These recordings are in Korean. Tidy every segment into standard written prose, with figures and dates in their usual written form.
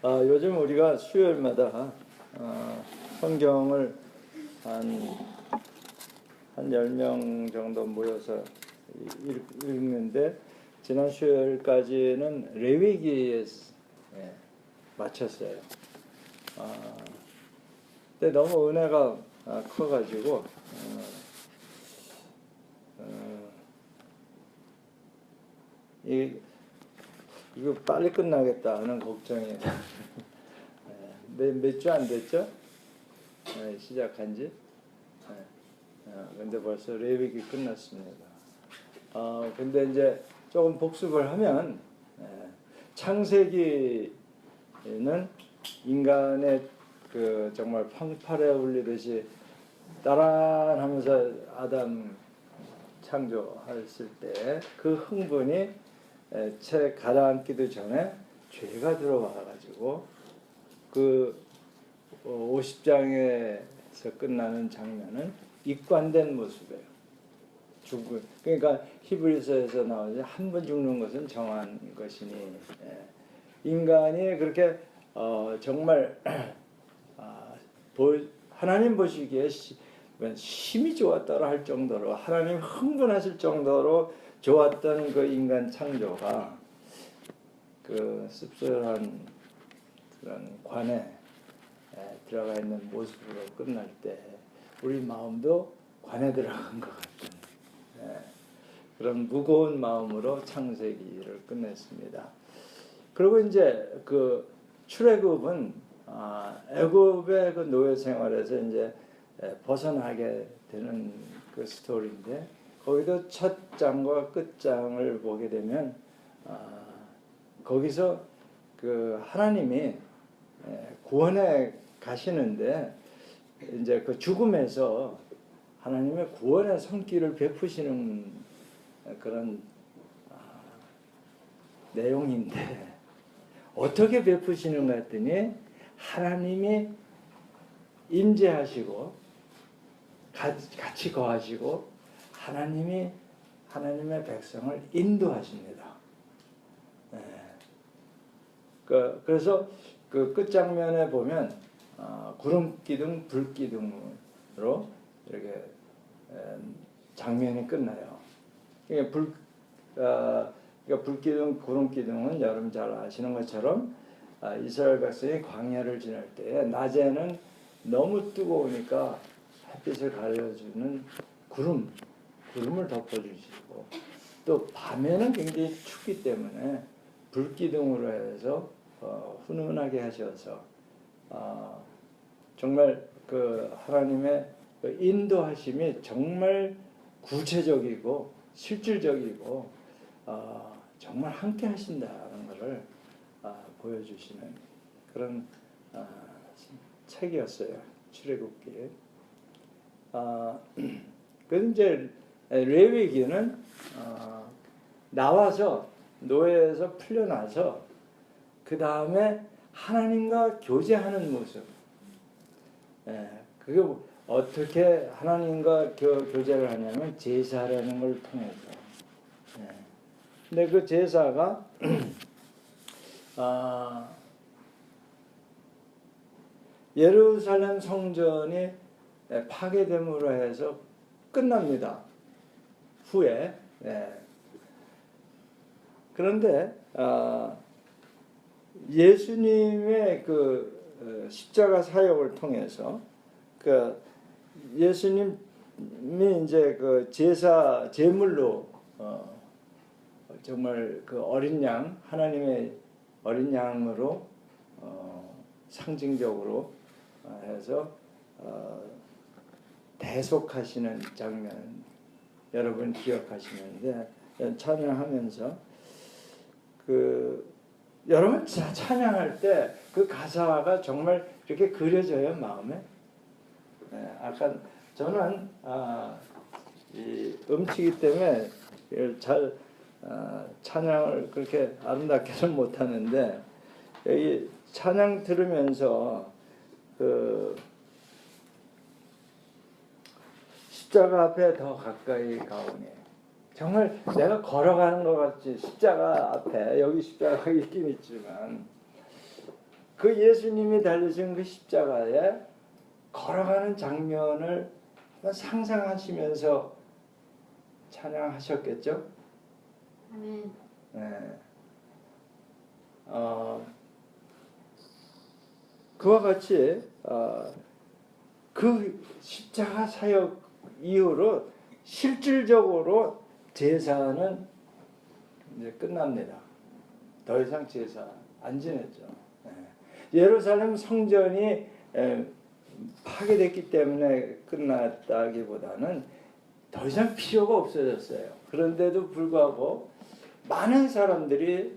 요즘 우리가 수요일마다 성경을 한 10명 정도 모여서 읽는데, 지난 수요일까지는 레위기에 마쳤어요. 근데 너무 은혜가 커가지고 이거 빨리 끝나겠다 하는 걱정이 몇 주 안 됐죠? 시작한 지. 근데 벌써 레위기 끝났습니다. 근데 이제 조금 복습을 하면 창세기는 인간의 그 정말 팡파레 울리듯이 따란하면서 아담 창조했을 때 그 흥분이 채 가라앉기도 전에 죄가 들어와가지고 그 50장에서 끝나는 장면은 입관된 모습이에요. 죽은, 그러니까 히브리서에서 나오지 한 번 죽는 것은 정한 것이니, 인간이 그렇게 정말 하나님 보시기에 힘이 좋았다라 할 정도로, 하나님 흥분하실 정도로 좋았던 그 인간 창조가 그 씁쓸한 그런 관에 들어가 있는 모습으로 끝날 때 우리 마음도 관에 들어간 것 같은 그런 무거운 마음으로 창세기를 끝냈습니다. 그리고 이제 그 출애굽은 애굽의 그 노예 생활에서 이제 벗어나게 되는 그 스토리인데, 거기도 첫 장과 끝장을 보게 되면 거기서 그 하나님이 구원에 가시는데, 이제 그 죽음에서 하나님의 구원의 손길을 베푸시는 그런 내용인데, 어떻게 베푸시는가 했더니 하나님이 임재하시고 같이 거하시고 하나님이 하나님의 백성을 인도하십니다. 그래서 그 끝장면에 보면 구름 기둥, 불 기둥으로 이렇게 장면이 끝나요. 그러니까 불 기둥, 구름 기둥은 여러분 잘 아시는 것처럼 이스라엘 백성이 광야를 지날 때 낮에는 너무 뜨거우니까 햇빛을 가려주는 구름을 덮어주시고, 또 밤에는 굉장히 춥기 때문에 불기둥으로 해서 훈훈하게 하셔서 정말 그 하나님의 그 인도하심이 정말 구체적이고 실질적이고 정말 함께 하신다는 것을 보여주시는 그런 책이었어요. 출애굽기. 그래서 이제 레위기는 나와서 노예에서 풀려나서 그 다음에 하나님과 교제하는 모습. 그게 어떻게 하나님과 교제를 하냐면 제사라는 걸 통해서. 근데 그 제사가 예루살렘 성전이 파괴됨으로 해서 끝납니다. 후에. 그런데 예수님의 그 십자가 사역을 통해서 그 예수님이 이제 그 제물로 정말 그 어린 양, 하나님의 어린 양으로 상징적으로 해서 대속하시는 장면 여러분 기억하시는데, 찬양하면서 그 여러분 찬양할 때 그 가사가 정말 이렇게 그려져요, 마음에. 아까 저는 이 음치기 때문에 잘 찬양을 그렇게 아름답게는 못하는데, 여기 찬양 들으면서 그 십자가 앞에 더 가까이 가오니, 정말 내가 걸어가는 것 같이 십자가 앞에, 여기 십자가가 있긴 있지만 그 예수님이 달리신 그 십자가에 걸어가는 장면을 상상하시면서 찬양하셨겠죠? 아멘. 네. 그와 같이 그 십자가 사역 이후로 실질적으로 제사는 이제 끝납니다. 더 이상 제사 안 지냈죠. 예루살렘 성전이 파괴됐기 때문에 끝났다기보다는 더 이상 필요가 없어졌어요. 그런데도 불구하고 많은 사람들이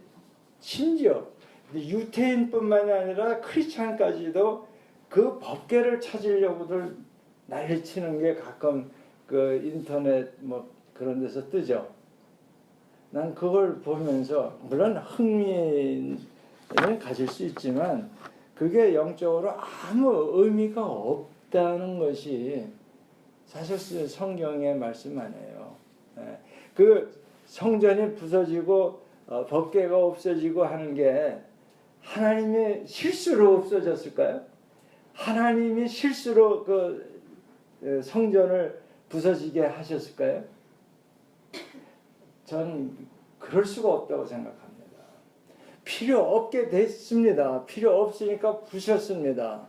심지어 유태인뿐만이 아니라 크리스찬까지도 그 법궤를 찾으려고들 난리치는 게 가끔 그 인터넷 뭐 그런 데서 뜨죠. 난 그걸 보면서 물론 흥미는 가질 수 있지만 그게 영적으로 아무 의미가 없다는 것이 사실 성경의 말씀 아니에요. 그 성전이 부서지고 법궤가 없어지고 하는 게 하나님의 실수로 없어졌을까요? 하나님이 실수로 그 성전을 부서지게 하셨을까요? 저는 그럴 수가 없다고 생각합니다. 필요 없게 됐습니다. 필요 없으니까 부셨습니다.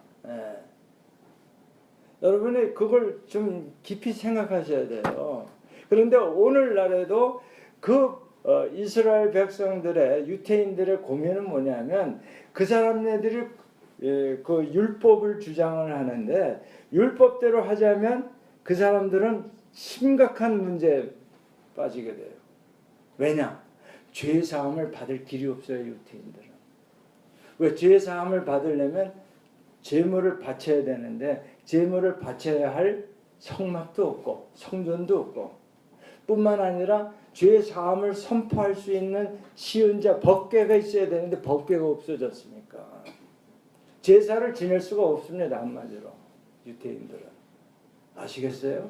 여러분이 그걸 좀 깊이 생각하셔야 돼요. 그런데 오늘날에도 그 이스라엘 백성들의 유태인들의 고민은 뭐냐면 그 사람네들이 그 율법을 주장을 하는데 율법대로 하자면 그 사람들은 심각한 문제에 빠지게 돼요. 왜냐? 죄 사함을 받을 길이 없어요. 유태인들은. 왜? 죄 사함을 받으려면 제물을 바쳐야 되는데 제물을 바쳐야 할 성막도 없고 성전도 없고 뿐만 아니라 죄 사함을 선포할 수 있는 시은자 법궤가 있어야 되는데 법궤가 없어졌으니까 제사를 지낼 수가 없습니다. 한마디로 유태인들은. 아시겠어요?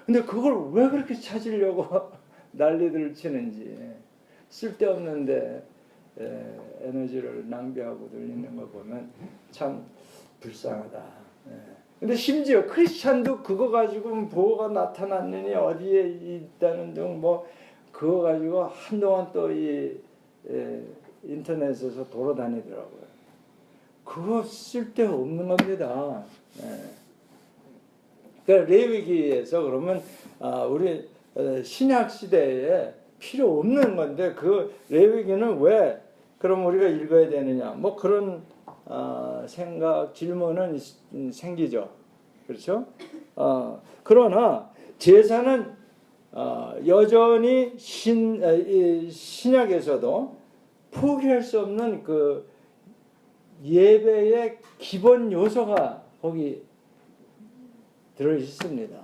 근데 그걸 왜 그렇게 찾으려고 난리들 치는지 쓸데없는데 에너지를 낭비하고들 있는 거 보면 참 불쌍하다. 근데 심지어 크리스찬도 그거 가지고 보호가 나타났느니 어디에 있다는 등 뭐 그거 가지고 한동안 또 이 인터넷에서 돌아다니더라고요. 그거 쓸데없는 겁니다. 그러니까 레위기에서 그러면 우리 신약 시대에 필요 없는 건데 그 레위기는 왜 그럼 우리가 읽어야 되느냐? 뭐 그런 생각 질문은 생기죠. 그렇죠? 그러나 제사는 여전히 신약에서도 포기할 수 없는 그 예배의 기본 요소가 거기 들어 있습니다.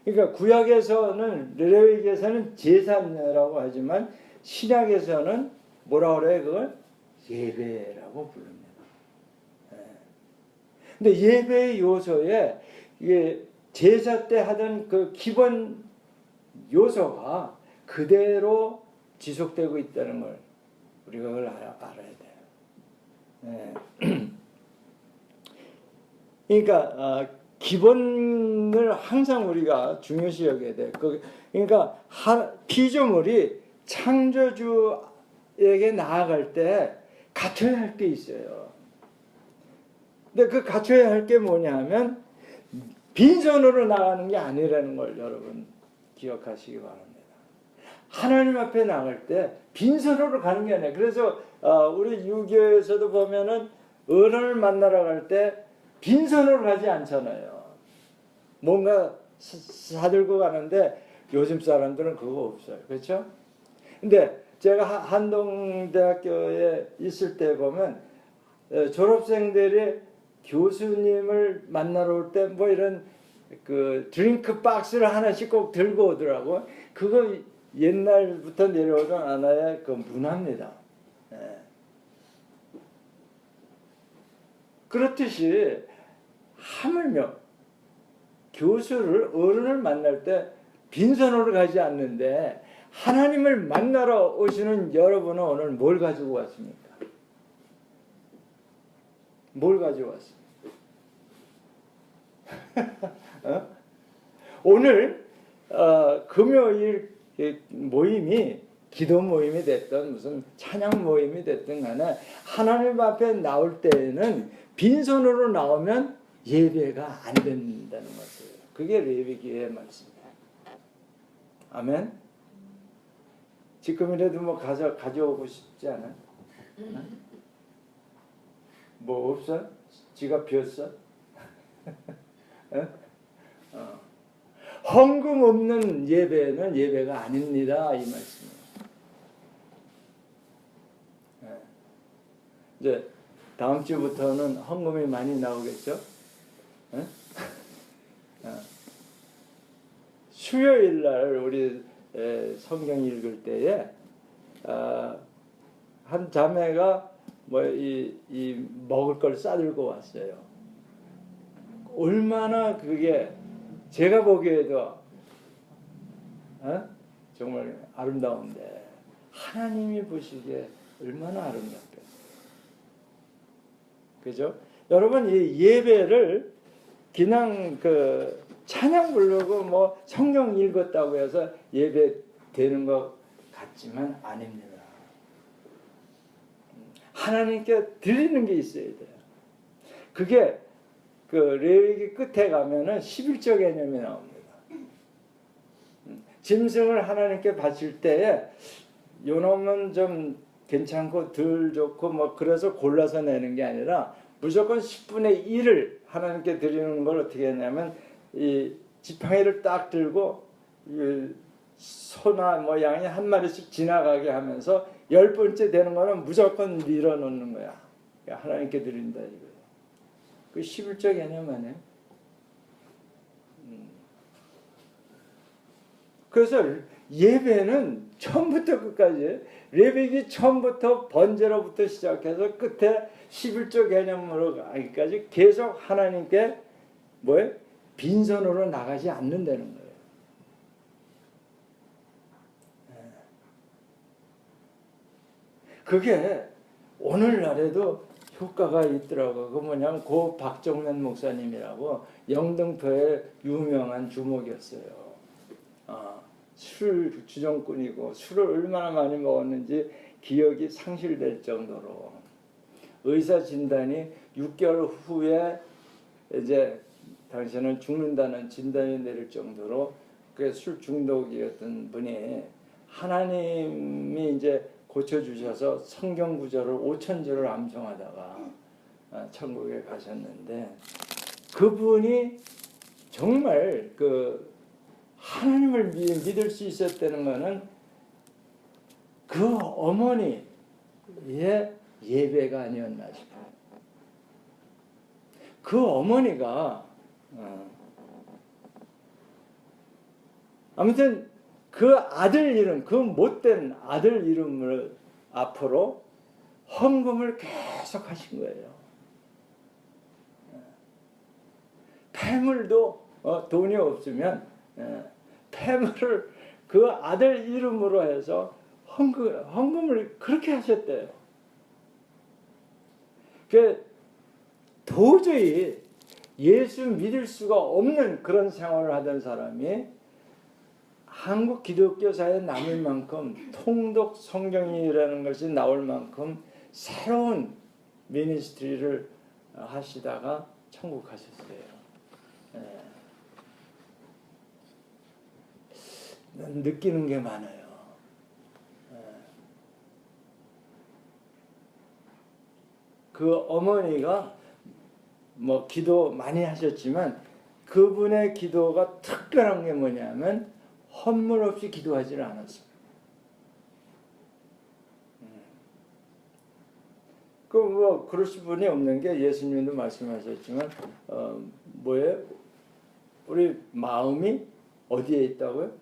그러니까 구약에서는 레위기에서는 제사라고 하지만 신약에서는 뭐라 그래요? 그걸 예배라고 부릅니다. 근데 예배의 요소에 이게 제사 때 하던 그 기본 요소가 그대로 지속되고 있다는 걸 우리가 그걸 알아야 돼요. 그러니까 기본을 항상 우리가 중요시 여겨야 돼요. 그러니까 피조물이 창조주에게 나아갈 때 갖춰야 할 게 있어요. 근데 그 갖춰야 할 게 뭐냐면 빈손으로 나가는 게 아니라는 걸 여러분 기억하시기 바랍니다. 하나님 앞에 나갈 때 빈손으로 가는 게 아니에요. 그래서 우리 유교에서도 보면은 어른을 만나러 갈 때 빈손으로 가지 않잖아요. 뭔가 사들고 가는데 요즘 사람들은 그거 없어요. 그렇죠? 근데 제가 한동대학교에 있을 때 보면 졸업생들이 교수님을 만나러 올 때 뭐 이런 그 드링크 박스를 하나씩 꼭 들고 오더라고. 그거 옛날부터 내려오던 하나의 그 문화입니다. 그렇듯이 하물며 교수를 어른을 만날 때 빈손으로 가지 않는데 하나님을 만나러 오시는 여러분은 오늘 뭘 가지고 왔습니까? 뭘 가지고 왔습니까? 어? 오늘 금요일 모임이 기도 모임이 됐든 무슨 찬양 모임이 됐든 간에 하나님 앞에 나올 때에는 빈손으로 나오면 예배가 안 된다는 것이에요. 그게 레위기의 말씀이에요. 아멘. 지금이라도 뭐 가져오고 싶지 않아? 뭐 없어? 지가 비었어? 헌금 없는 예배는 예배가 아닙니다. 이 말씀이에요. 이제 다음 주부터는 헌금이 많이 나오겠죠? 수요일 날 우리 성경 읽을 때에 한 자매가 뭐 이 먹을 걸 싸들고 왔어요. 얼마나 그게 제가 보기에도 정말 아름다운데 하나님이 보시기에 얼마나 아름답겠어요. 그죠? 여러분 이 예배를 그냥 그 찬양 부르고 뭐 성경 읽었다고 해서 예배 되는 것 같지만 아닙니다. 하나님께 드리는 게 있어야 돼요. 그게 그 레위기 끝에 가면은 11조 개념이 나옵니다. 짐승을 하나님께 바칠 때에 요놈은 좀 괜찮고 덜 좋고 뭐 그래서 골라서 내는 게 아니라 무조건 10분의 1을 하나님께 드리는 걸 어떻게 했냐면 이 지팡이를 딱 들고 소나 뭐 양이 한 마리씩 지나가게 하면서 10번째 되는 거는 무조건 밀어놓는 거야. 그러니까 하나님께 드린다 이거예요. 그 11조 개념 아니에요? 그래서 예배는 처음부터 끝까지 레위기 처음부터 번제로부터 시작해서 끝에 11조 개념으로 가기까지 계속 하나님께 뭐예요? 빈손으로 나가지 않는다는 거예요. 그게 오늘날에도 효과가 있더라고요. 그 뭐냐면 고 박정면 목사님이라고 영등포의 유명한 주목이었어요. 술 주정꾼이고 술을 얼마나 많이 먹었는지 기억이 상실될 정도로 의사 진단이 6개월 후에 이제 당신은 죽는다는 진단이 내릴 정도로 그 술 중독이었던 분이 하나님이 이제 고쳐주셔서 성경 구절을 5,000절을 암송하다가 천국에 가셨는데 그분이 정말 그 하나님을 믿을 수 있었다는 것은 그 어머니의 예배가 아니었나 싶어요. 그 어머니가 아무튼 그 아들 이름, 그 못된 아들 이름을 앞으로 헌금을 계속 하신 거예요. 폐물도 돈이 없으면 폐물을 그 아들 이름으로 해서 헌금을 그렇게 하셨대요. 그 도저히 예수 믿을 수가 없는 그런 생활을 하던 사람이 한국 기독교사에 남을 만큼 통독 성경이라는 것이 나올 만큼 새로운 미니스트리를 하시다가 천국 가셨어요. 느끼는 게 많아요. 그 어머니가 뭐 기도 많이 하셨지만 그분의 기도가 특별한 게 뭐냐면 헌물 없이 기도하지를 않았어요. 그 뭐 그러실 분이 없는 게 예수님도 말씀하셨지만 뭐예요? 우리 마음이 어디에 있다고요?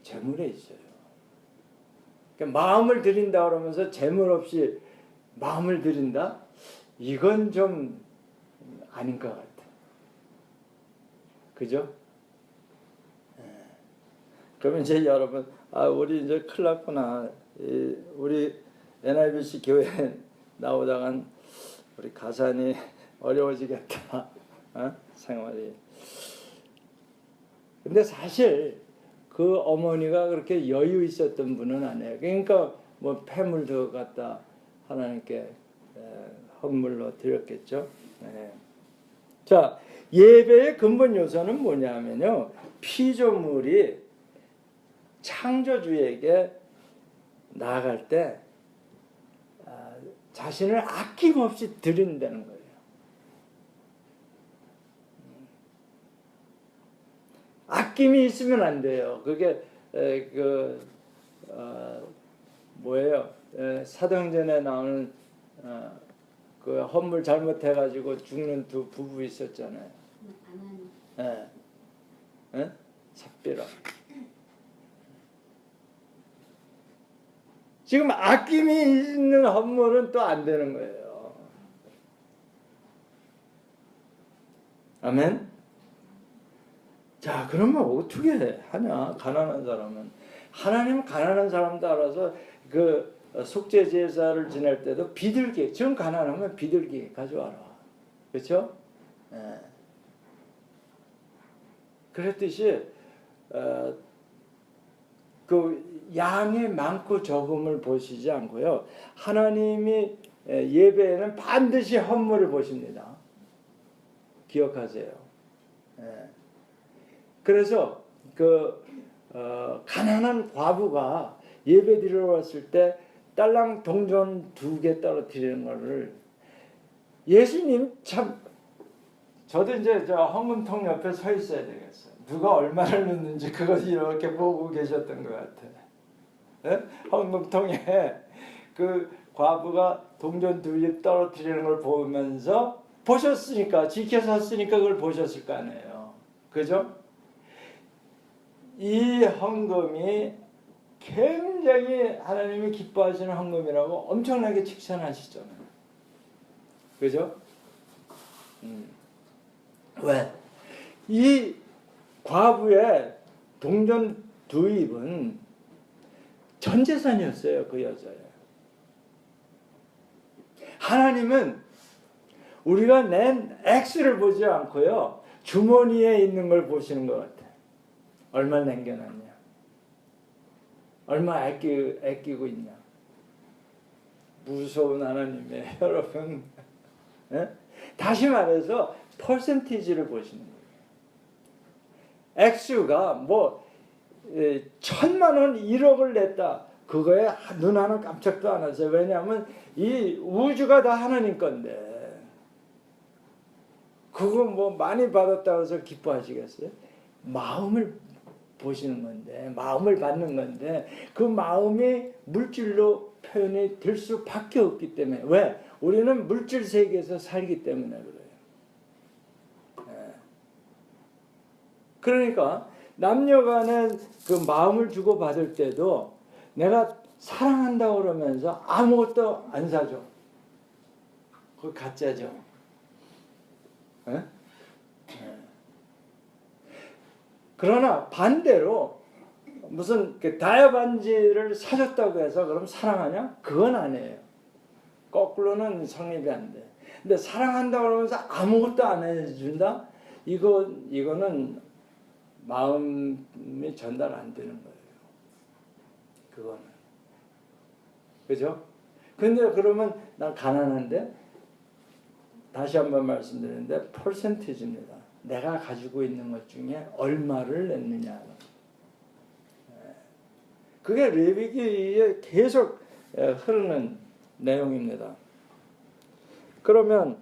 재물에 있어요. 그러니까 마음을 드린다 그러면서 재물 없이 마음을 드린다? 이건 좀 아닌 것 같아. 그죠? 그러면 이제 여러분, 우리 이제 큰일 났구나. 우리 NIBC 교회 나오다간 우리 가산이 어려워지겠다. 생활이. 근데 사실 그 어머니가 그렇게 여유 있었던 분은 아니에요. 그러니까 뭐 폐물도 갖다 하나님께 헌물로 드렸겠죠. 네. 자, 예배의 근본 요소는 뭐냐면요, 피조물이 창조주에게 나아갈 때 자신을 아낌없이 드린다는 거예요. 아낌이 있으면 안 돼요. 그게 뭐예요? 사도행전에 나오는 그 헌물 잘못해가지고 죽는 두 부부 있었잖아요. 아나니. 예, 삽비라. 지금 아낌이 있는 헌물은 또 안 되는 거예요. 아멘. 자, 그러면 어떻게 하냐? 가난한 사람은. 하나님은 가난한 사람도 알아서 그 속죄 제사를 지낼 때도 비둘기, 좀 가난하면 비둘기 가져와라. 그렇죠? 예. 그랬듯이 그 양의 많고 적음을 보시지 않고요, 하나님이 예배에는 반드시 헌물을 보십니다. 기억하세요. 예. 그래서 그 가난한 과부가 예배 드리러 왔을 때 딸랑 동전 2개 떨어뜨리는 거를 예수님 참, 저도 이제 저 헌금통 옆에 서 있어야 되겠어요. 누가 얼마를 넣는지 그거 이렇게 보고 계셨던 것 같아. 네? 헌금통에 그 과부가 동전 2개 떨어뜨리는 걸 보면서 보셨으니까, 지켜섰으니까 그걸 보셨을 거 아니에요. 그죠? 이 헌금이 굉장히 하나님이 기뻐하시는 헌금이라고 엄청나게 칭찬하시잖아요. 그죠? 왜? 이 과부의 동전 2입은 전 재산이었어요. 그 여자의. 하나님은 우리가 낸 액수를 보지 않고요, 주머니에 있는 걸 보시는 것 같아요. 얼마 남겨놨냐, 얼마 아끼고 있냐. 무서운 하나님의 여러분. 예? 다시 말해서 퍼센티지를 보시는 거예요. 액수가 뭐 1,000만 원, 1억을 냈다, 그거에 눈 하나 깜짝도 안 하세요. 왜냐하면 이 우주가 다 하나님 건데, 그거 뭐 많이 받았다고 해서 기뻐하시겠어요? 마음을 보시는 건데, 마음을 받는 건데, 그 마음이 물질로 표현이 될 수밖에 없기 때문에. 왜? 우리는 물질 세계에서 살기 때문에 그래요. 그러니까 남녀간에 그 마음을 주고 받을 때도 내가 사랑한다고 그러면서 아무것도 안 사줘. 그거 가짜죠. 그러나 반대로 무슨 그 다이아 반지를 사줬다고 해서 그럼 사랑하냐? 그건 아니에요. 거꾸로는 성립이 안 돼. 근데 사랑한다고 그러면서 아무것도 안 해준다? 이거는 마음이 전달 안 되는 거예요. 그거는. 그죠? 근데 그러면 난 가난한데, 다시 한번 말씀드리는데 퍼센티지입니다. 내가 가지고 있는 것 중에 얼마를 냈느냐. 그게 레위기에 계속 흐르는 내용입니다. 그러면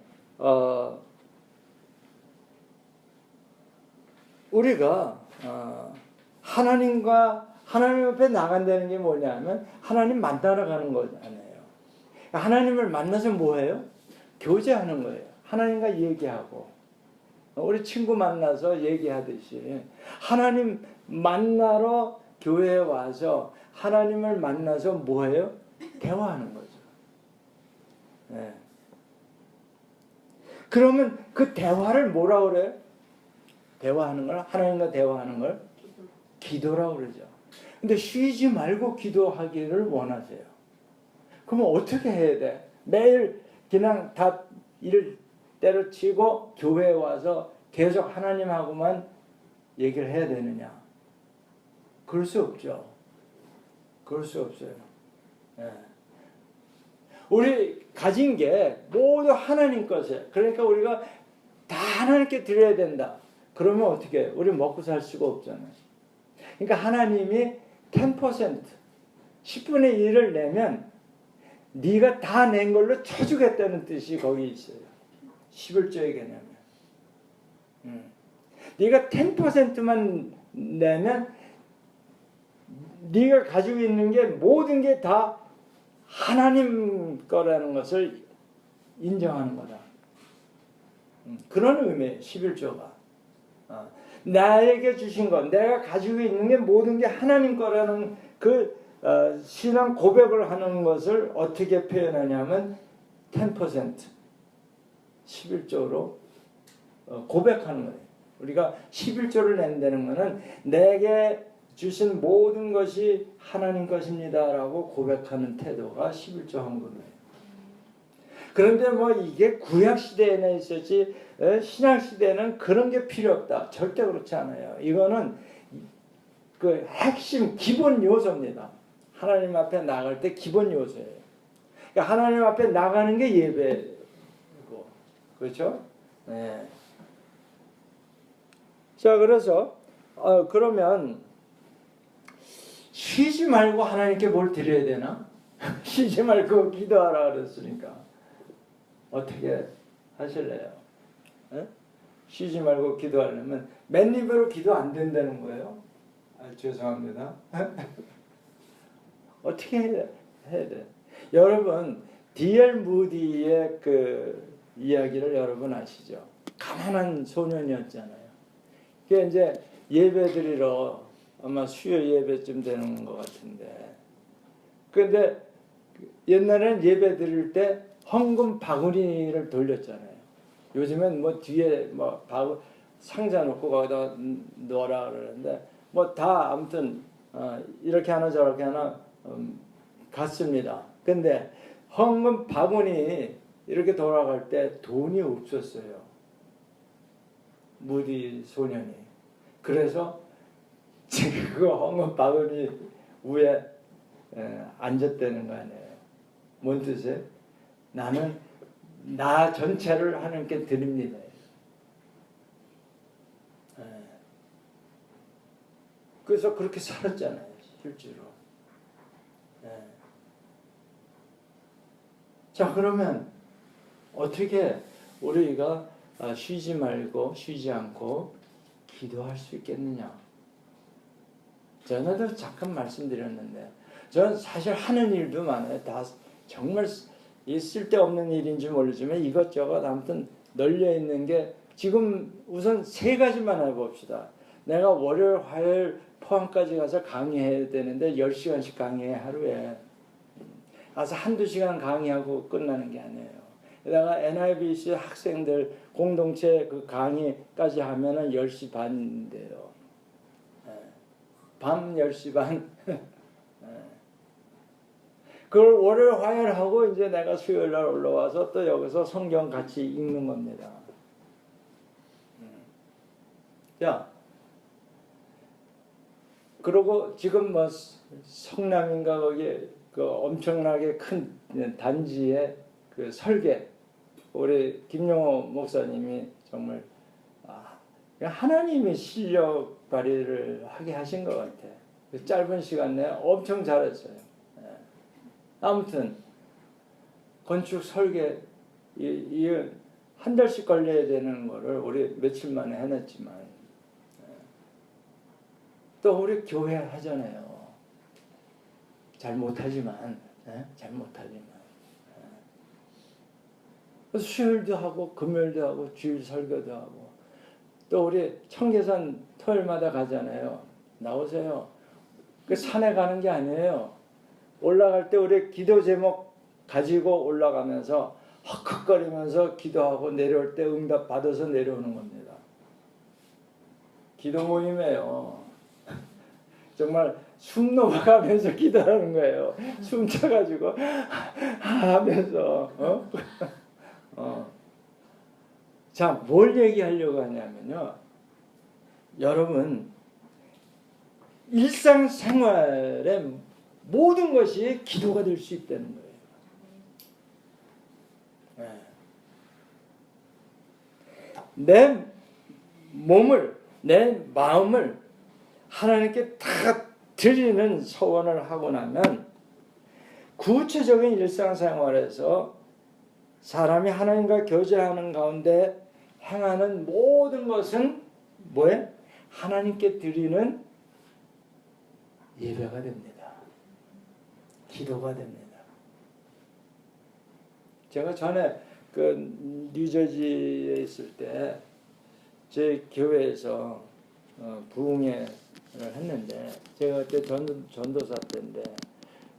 우리가 하나님 앞에 나간다는 게 뭐냐면 하나님 만나러 가는 거 아니에요. 하나님을 만나서 뭐해요? 교제하는 거예요. 하나님과 얘기하고, 우리 친구 만나서 얘기하듯이 하나님 만나러 교회에 와서 하나님을 만나서 뭐해요? 대화하는 거죠. 네. 그러면 그 대화를 뭐라 그래요? 대화하는 걸, 하나님과 대화하는 걸 기도라고 그러죠. 근데 쉬지 말고 기도하기를 원하세요. 그러면 어떻게 해야 돼? 매일 그냥 다 일 때려치고 교회에 와서 계속 하나님하고만 얘기를 해야 되느냐? 그럴 수 없죠. 그럴 수 없어요. 예. 우리 가진 게 모두 하나님 것이에요. 그러니까 우리가 다 하나님께 드려야 된다. 그러면 어떻게 해요? 우리 먹고 살 수가 없잖아요. 그러니까 하나님이 10%, 10분의 1을 내면 네가 다 낸 걸로 쳐주겠다는 뜻이 거기 있어요. 11조의 개념이에요. 네가 10%만 내면 네가 가지고 있는 게 모든 게 다 하나님 거라는 것을 인정하는 거다. 그런 의미예요. 11조가. 나에게 주신 것, 내가 가지고 있는 게 모든 게 하나님 거라는 그 신앙 고백을 하는 것을 어떻게 표현하냐면 10% 11조로 고백하는 거예요. 우리가 11조를 낸다는 것은 내게 주신 모든 것이 하나님 것입니다라고 고백하는 태도가 11조 헌금이에요. 그런데 뭐 이게 구약 시대에는 있었지 신약 시대는 그런 게 필요 없다. 절대 그렇지 않아요. 이거는 그 핵심 기본 요소입니다. 하나님 앞에 나갈 때 기본 요소예요. 그러니까 하나님 앞에 나가는 게 예배고, 그렇죠? 네. 자, 그래서 그러면 쉬지 말고 하나님께 뭘 드려야 되나? 쉬지 말고 기도하라 그랬으니까 어떻게 하실래요? 에? 쉬지 말고 기도하려면 맨입으로 기도 안 된다는 거예요? 죄송합니다. 어떻게 해야 돼? 여러분 D.L. 무디의 그 이야기를 여러분 아시죠? 가난한 소년이었잖아요. 그게 이제 예배드리러 아마 수요 예배쯤 되는 것 같은데, 그런데 옛날에는 예배드릴 때 헌금 바구니를 돌렸잖아요. 요즘엔 뭐 뒤에 뭐 상자 놓고 거기다 넣어라 그러는데 뭐 다 아무튼 이렇게 하나 저렇게 하나 갔습니다. 근데 헌금 바구니 이렇게 돌아갈 때 돈이 없었어요. 무디 소년이. 그래서 그 헌금 바구니 위에 앉았다는 거 아니에요. 뭔 뜻이에요? 나는 나 전체를 하나님께 드립니다. 그래서 그렇게 살았잖아요. 실제로. 자, 그러면 어떻게 우리가 쉬지 말고 쉬지 않고 기도할 수 있겠느냐? 전에도 잠깐 말씀드렸는데 저는 사실 하는 일도 많아요. 다 정말 쓸데없는 일인지 모르지만 이것저것 아무튼 널려 있는 게 지금 우선 세 가지만 해봅시다. 내가 월요일, 화요일 포항까지 가서 강의해야 되는데 10시간씩 강의해 하루에. 가서 한두 시간 강의하고 끝나는 게 아니에요. 게다가 NIBC 학생들 공동체 그 강의까지 하면은 10시 반인데요. 밤 10시 반. 그걸 월요일, 화요일 하고 이제 내가 수요일 날 올라와서 또 여기서 성경 같이 읽는 겁니다. 자, 그리고 지금 뭐 성남인가 거기 그 엄청나게 큰 단지의 그 설계 우리 김용호 목사님이 정말 하나님이 실력 발휘를 하게 하신 것 같아. 그 짧은 시간 내에 엄청 잘했어요. 아무튼 건축 설계 이 한 달씩 걸려야 되는 거를 우리 며칠 만에 해냈지만 또 우리 교회 하잖아요. 잘 못하지만 수요일도 하고 금요일도 하고 주일 설교도 하고 또 우리 청계산 토요일마다 가잖아요. 나오세요. 그 산에 가는 게 아니에요. 올라갈 때 우리 기도 제목 가지고 올라가면서 헉헉거리면서 기도하고 내려올 때 응답 받아서 내려오는 겁니다. 기도 모임이에요. 정말 숨 넘어가면서 기도하는 거예요. 숨 차가지고 하면서 자, 뭘 얘기하려고 하냐면요. 여러분, 일상생활의 모든 것이 기도가 될 수 있다는 거예요. 내 몸을, 내 마음을 하나님께 다 드리는 서원을 하고 나면 구체적인 일상생활에서 사람이 하나님과 교제하는 가운데 행하는 모든 것은 뭐예요? 하나님께 드리는 예배가 됩니다. 기도가 됩니다. 제가 전에 그 뉴저지에 있을 때 제 교회에서 부흥회를 했는데, 제가 그때 전도사 때인데,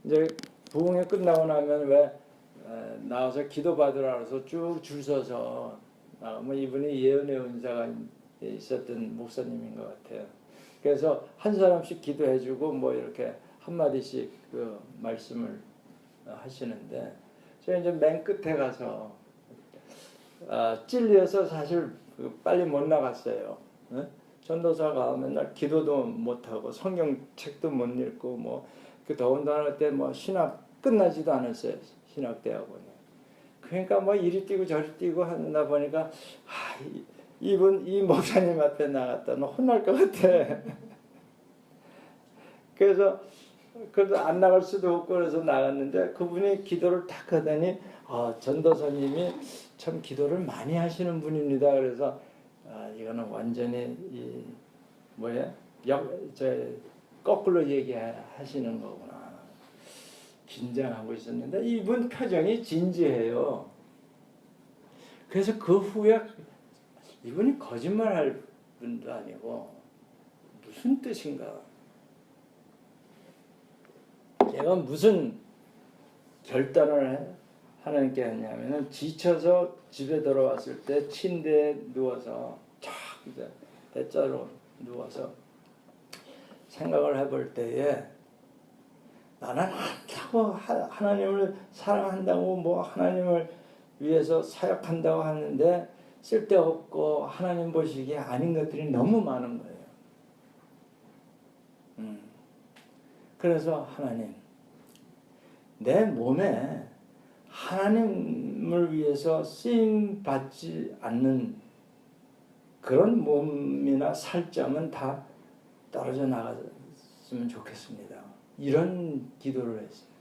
이제 부흥회 끝나고 나면 왜 나와서 기도 받으라 그래서 쭉 줄 서서 뭐 이분이 예언의 은사가 있었던 목사님인 것 같아요. 그래서 한 사람씩 기도해주고 뭐 이렇게 한 마디씩 그 말씀을 하시는데, 제가 이제 맨 끝에 가서 찔려서 사실 빨리 못 나갔어요. 전도사가 맨날 기도도 못하고 성경책도 못 읽고 뭐 그 더군다나 그때 뭐 신학 끝나지도 않았어요. 신학대학원에. 그러니까 뭐 이리 뛰고 저리 뛰고 하다 보니까 이 목사님 앞에 나갔다 너 혼날 것 같아. 그래서 안 나갈 수도 없고 그래서 나갔는데, 그분이 기도를 딱 하더니 전도사님이 참 기도를 많이 하시는 분입니다. 그래서 이거는 완전히 거꾸로 얘기하시는 거구나. 긴장하고 있었는데 이분 표정이 진지해요. 그래서 그 후에 이분이 거짓말할 분도 아니고 무슨 뜻인가? 제가 무슨 결단을 하나님께 했냐면은, 지쳐서 집에 돌아왔을 때 침대에 누워서 이제 대자로 누워서 생각을 해볼 때에, 나는 하나님을 사랑한다고 뭐 하나님을 위해서 사역한다고 하는데 쓸데없고 하나님 보시기에 아닌 것들이 너무 많은 거예요. 그래서 하나님, 내 몸에 하나님을 위해서 쓰임 받지 않는 그런 몸이나 살점은 다 떨어져 나갔으면 좋겠습니다. 이런 기도를 했어요.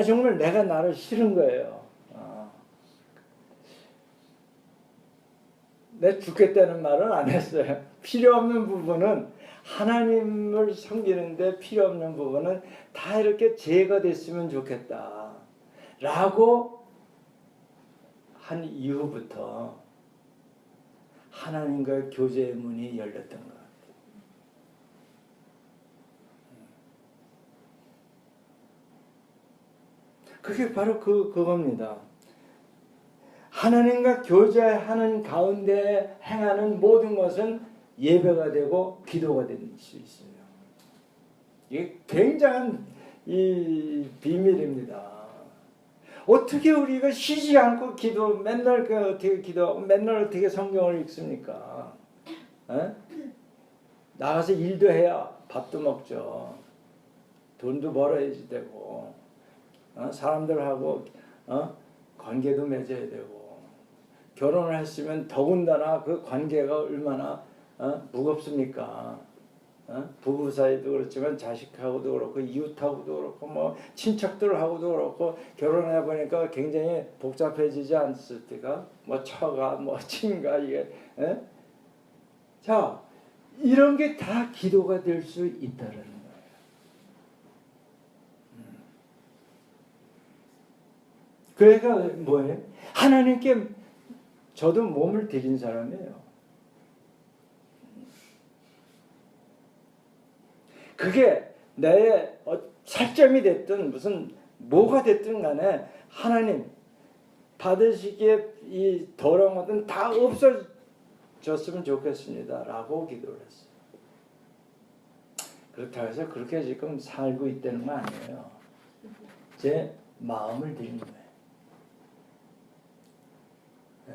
정말 내가 나를 싫은 거예요. 내 죽겠다는 말은 안 했어요. 필요 없는 부분은, 하나님을 섬기는데 필요 없는 부분은 다 이렇게 제거됐으면 좋겠다 라고 한 이후부터 하나님과의 교제의 문이 열렸던 것 같아요. 그게 바로 그겁니다. 하나님과 교제하는 가운데 행하는 모든 것은 예배가 되고 기도가 될 수 있어요. 이게 굉장한 이 비밀입니다. 어떻게 우리가 쉬지 않고 맨날 어떻게 기도하고 맨날 어떻게 성경을 읽습니까? 나가서 일도 해야 밥도 먹죠. 돈도 벌어야지 되고, 사람들하고 관계도 맺어야 되고, 결혼을 했으면 더군다나 그 관계가 얼마나 무겁습니까? 부부 사이도 그렇지만 자식하고도 그렇고 이웃하고도 그렇고 뭐 친척들하고도 그렇고, 결혼해 보니까 굉장히 복잡해지지 않습니까? 뭐 처가 뭐 친가 이게 자, 이런 게 다 기도가 될 수 있다는 거예요. 그러니까 뭐예요? 하나님께 저도 몸을 드린 사람이에요. 그게 내 살점이 됐든 무슨 뭐가 됐든 간에 하나님 받으시기에 이 더러운 것은 다 없어져 줬으면 좋겠습니다 라고 기도를 했어요. 그렇다고 해서 그렇게 지금 살고 있다는 거 아니에요. 제 마음을 드린 거예요. 네.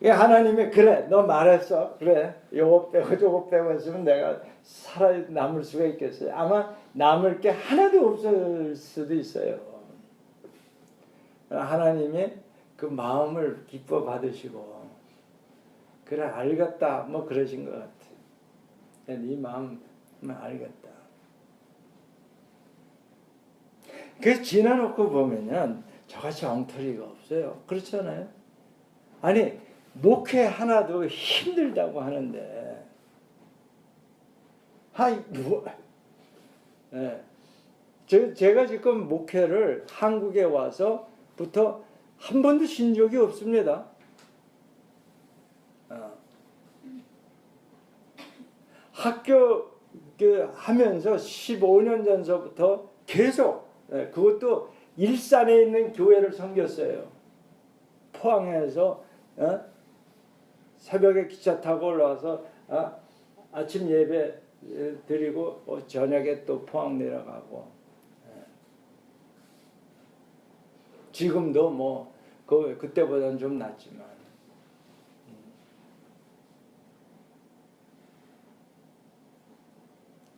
예, 하나님이 그래 너 말했어 그래 요거 빼고 저거 빼고 했으면 내가 살아남을 수가 있겠어요. 아마 남을 게 하나도 없을 수도 있어요. 하나님이 그 마음을 기뻐 받으시고 그래 알겠다 뭐 그러신 것 같아. 네 마음을 알겠다. 그래서 지나놓고 보면은 저같이 엉터리가 없어요. 그렇잖아요. 아니 목회 하나도 힘들다고 하는데 네. 제가 지금 목회를 한국에 와서부터 한 번도 쉰 적이 없습니다. 학교 하면서 15년 전서부터 계속 그것도 일산에 있는 교회를 섬겼어요. 포항에서 새벽에 기차 타고 올라와서 아침 예배 드리고 저녁에 또 포항 내려가고 지금도 뭐 그때보다는 좀 낫지만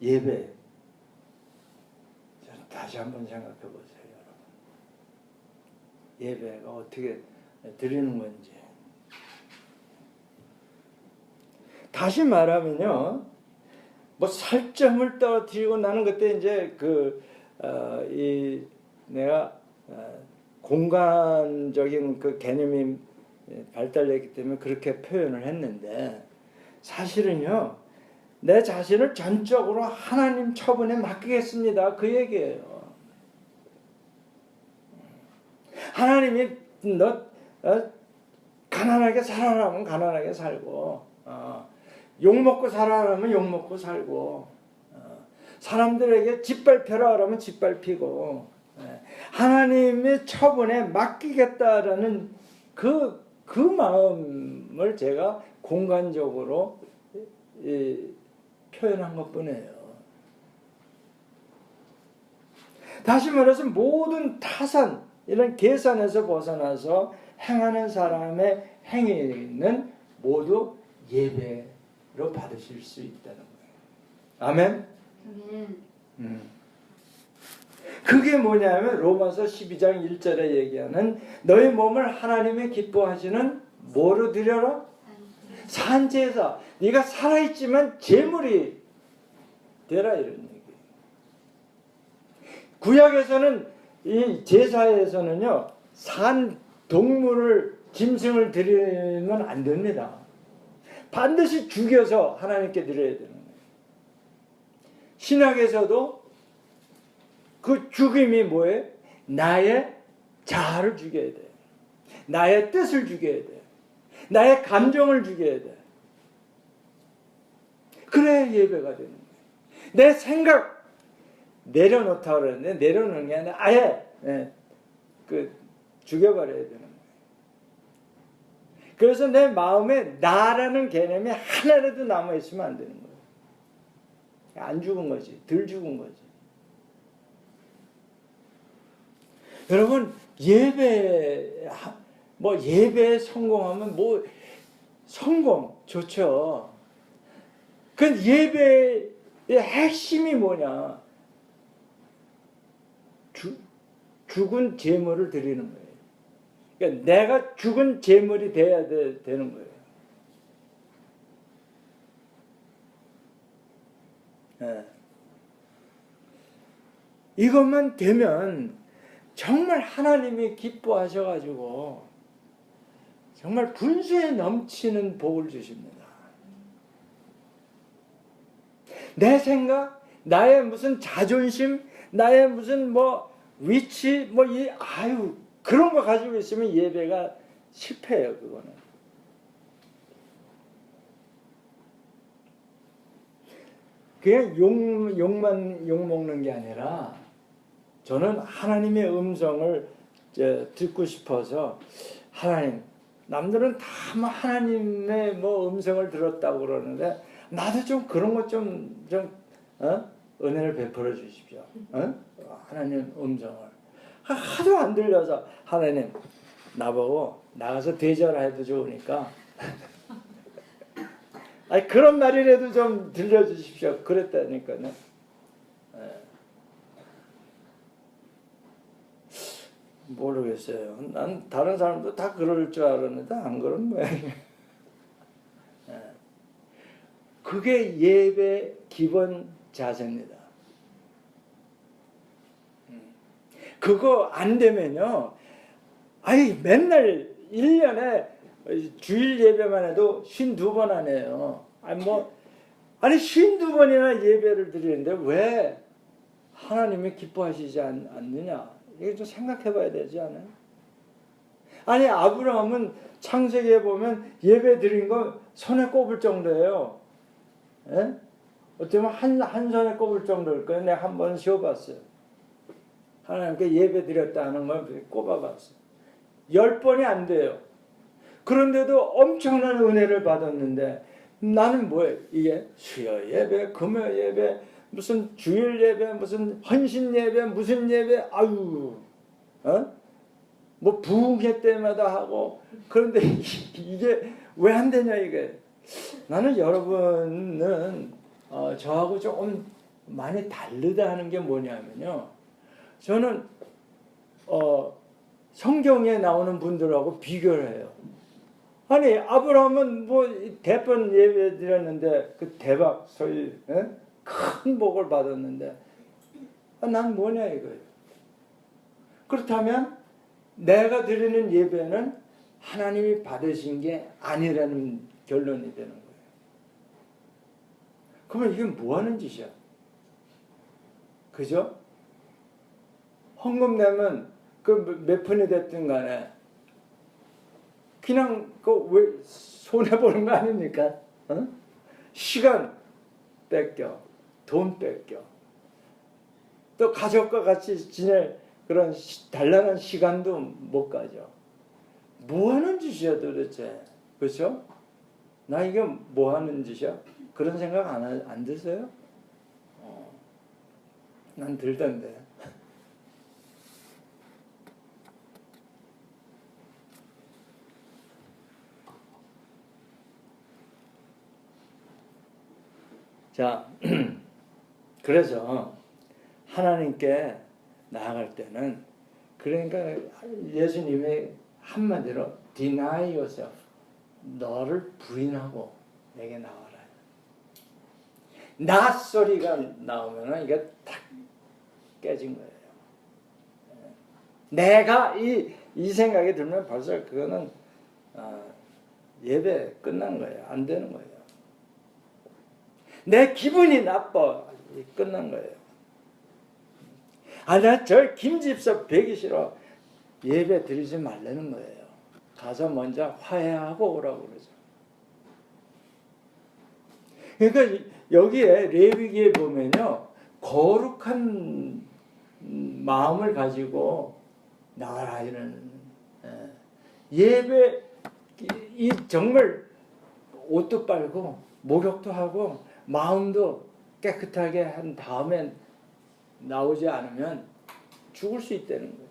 예배 다시 한번 생각해 보세요, 여러분. 예배가 어떻게 드리는 건지. 다시 말하면요, 뭐 살점을 떨어뜨리고 나는 그때 이제 내가 공간적인 그 개념이 발달했기 때문에 그렇게 표현을 했는데 사실은요, 내 자신을 전적으로 하나님 처분에 맡기겠습니다. 그 얘기예요. 하나님이 너 가난하게 살아라면 가난하게 살고 욕먹고 살아라면 욕먹고 살고 사람들에게 짓밟혀라 하면 짓밟히고 하나님의 처분에 맡기겠다라는 그 마음을 제가 공간적으로 표현한 것뿐이에요. 다시 말해서 모든 타산 이런 계산에서 벗어나서 행하는 사람의 행위는 모두 예배로 받으실 수 있다는 거예요. 아멘? 그게 뭐냐면 로마서 12장 1절에 얘기하는 너희 몸을 하나님의 기뻐하시는 뭐로 드려라? 산제사. 네가 살아있지만 제물이 되라 이런 얘기. 구약에서는 이 제사에서는요 산 동물을 짐승을 드리면 안 됩니다. 반드시 죽여서 하나님께 드려야 되는 거예요. 신약에서도 그 죽임이 뭐예요? 나의 자아를 죽여야 돼. 나의 뜻을 죽여야 돼. 나의 감정을 죽여야 돼. 그래야 예배가 되는 거예요. 내 생각 내려놓다 그러는데 내려놓는 게 아니라 아예 죽여버려야 되는 거예요. 그래서 내 마음에 나라는 개념이 하나라도 남아있으면 안 되는 거예요. 안 죽은 거지. 덜 죽은 거지. 여러분 예배에 성공하면 뭐 성공 좋죠. 그 예배의 핵심이 뭐냐? 죽은 제물을 드리는 거예요. 그러니까 내가 죽은 제물이 돼야 되는 거예요. 네. 이것만 되면 정말 하나님이 기뻐하셔가지고 정말 분수에 넘치는 복을 주십니다. 내 생각, 나의 무슨 자존심, 나의 무슨 뭐 위치, 그런 거 가지고 있으면 예배가 실패해요, 그거는. 그냥 욕만 욕먹는 게 아니라 저는 하나님의 음성을 듣고 싶어서 하나님, 남들은 다 뭐 하나님의 뭐 음성을 들었다고 그러는데 나도 좀 그런 것 좀 은혜를 베풀어 주십시오. 하나님 음성을 하도 안 들려서 하나님 나보고 나가서 대절해도 좋으니까 아니 그런 말이라도 좀 들려주십시오. 그랬다니까요. 모르겠어요. 난 다른 사람도 다 그럴 줄 알았는데 안 그런 모양이에요. 그게 예배 기본 자세입니다. 그거 안 되면요. 아니 맨날 1년에 주일 예배만 해도 52번 하네요. 아니 52번이나 예배를 드리는데 왜 하나님이 기뻐하시지 않느냐? 이게 좀 생각해 봐야 되지 않아요? 아니 아브라함은 창세기에 보면 예배 드린 거 손에 꼽을 정도예요. 예? 어쩌면 한 손에 꼽을 정도일 거예요. 내가 한번 쉬어봤어요. 하나님께 예배 드렸다는 걸 꼽아봤어요. 10번이 안 돼요. 그런데도 엄청난 은혜를 받았는데 나는 뭐예요? 이게 수요 예배, 금요 예배, 무슨 주일 예배, 무슨 헌신 예배, 무슨 예배, 아유, 뭐 부흥회 때마다 하고 그런데 이게 왜 안 되냐 이게. 나는 여러분은 저하고 조금 많이 다르다 하는 게 뭐냐면요. 저는 성경에 나오는 분들하고 비교를 해요. 아니 아브라함은 뭐 대번 예배 드렸는데 그 대박 소위 큰 복을 받았는데 난 뭐냐 이거예요. 그렇다면 내가 드리는 예배는 하나님이 받으신 게 아니라는 결론이 되는 거예요. 그러면 이게 뭐 하는 짓이야? 그죠? 헌금 내면 그 몇 푼이 됐든 간에 그냥 그 왜 손해 보는 거 아닙니까? 시간 뺏겨, 돈 뺏겨, 또 가족과 같이 지낼 그런 단란한 시간도 못 가져. 뭐 하는 짓이야 도대체? 그렇죠? 나 이게 뭐 하는 짓이야? 그런 생각 안 드세요? 난 들던데. 자, 그래서 하나님께 나아갈 때는 그러니까 예수님의 한마디로 deny yourself, 너를 부인하고 내게 나와라. 나 소리가 나오면 이게 탁 깨진 거예요. 내가 이 생각이 들면 벌써 그거는 예배 끝난 거예요. 안 되는 거예요. 내 기분이 나빠. 끝난 거예요. 나 저 김집사 뵈기 싫어. 예배 드리지 말라는 거예요. 가서 먼저 화해하고 오라고 그러죠. 그러니까 여기에 레위기에 보면요. 거룩한 마음을 가지고 나와라 이러는 예배 이 정말 옷도 빨고 목욕도 하고 마음도 깨끗하게 한 다음에 나오지 않으면 죽을 수 있다는 거예요.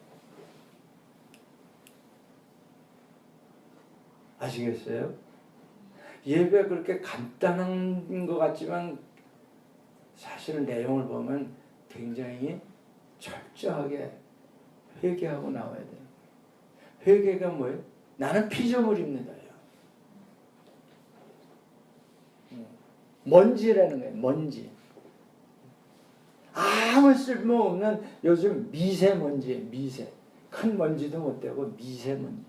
아시겠어요? 예배 그렇게 간단한 것 같지만 사실은 내용을 보면 굉장히 철저하게 회개하고 나와야 돼요. 회개가 뭐예요? 나는 피조물입니다. 먼지라는 거예요. 먼지. 아무 쓸모없는 요즘 미세먼지예요. 미세. 큰 먼지도 못 되고 미세먼지.